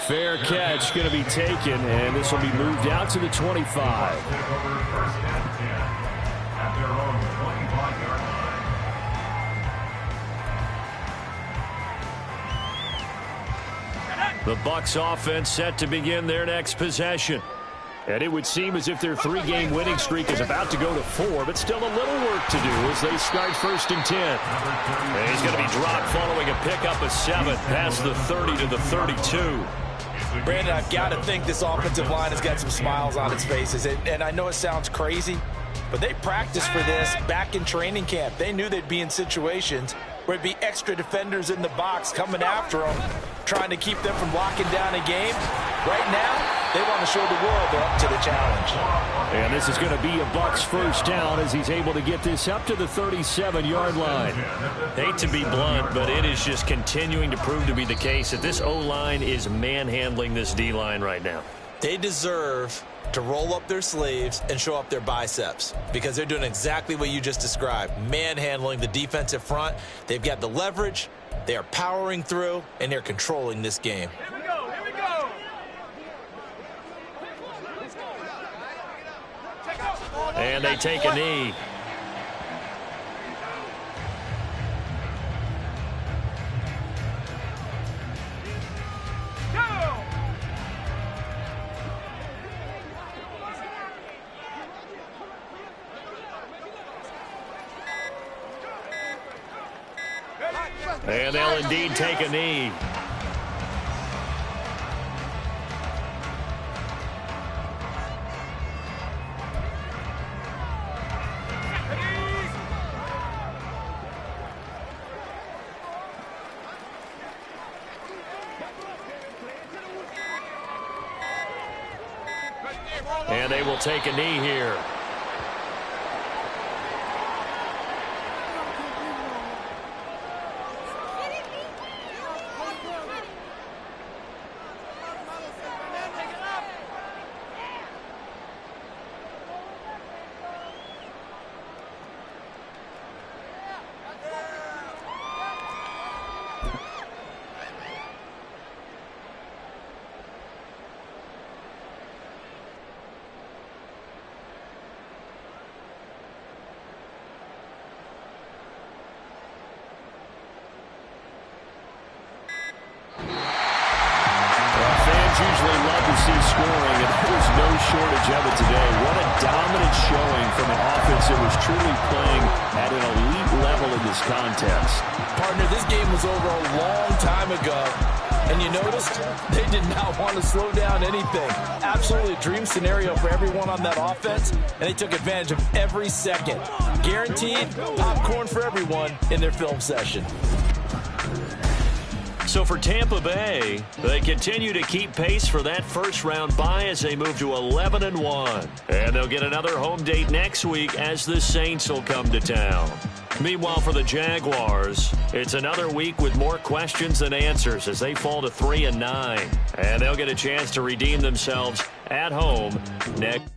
E: Fair catch going to be taken, and this will be moved out to the 25.
D: Take over first and 10 at their own 25-yard line.
E: The Bucs offense set to begin their next possession. And it would seem as if their three-game winning streak is about to go to 4, but still a little work to do as they start first and 10.
A: And he's going to be dropped following a pickup of 7 past the 30 to the 32.
C: Brandon, I've got to think this offensive line has got some smiles on its faces. And I know it sounds crazy, but they practiced for this back in training camp. They knew they'd be in situations where it'd be extra defenders in the box coming after them, trying to keep them from locking down a game. Right now, they want to show the world they're up to the challenge.
E: And this is going to be a Bucs first down as he's able to get this up to the 37-yard line.
A: Hate to be blunt, but it is just continuing to prove to be the case that this O-line is manhandling this D-line right now.
B: They deserve to roll up their sleeves and show up their biceps because they're doing exactly what you just described, manhandling the defensive front. They've got the leverage, they are powering through, and they're controlling this game.
A: And they take a knee. And they'll indeed take a knee. And they will take a knee here.
E: Usually love to see scoring, and there's no shortage of it today. What a dominant showing from an offense that was truly playing at an elite level in this contest.
C: Partner, this game was over a long time ago, and you noticed they did not want to slow down anything. Absolutely a dream scenario for everyone on that offense, and they took advantage of every second. Guaranteed popcorn for everyone in their film session.
A: So for Tampa Bay, they continue to keep pace for that first-round bye as they move to 11-1. And they'll get another home date next week as the Saints will come to town. Meanwhile, for the Jaguars, it's another week with more questions than answers as they fall to 3-9. And they'll get a chance to redeem themselves at home next.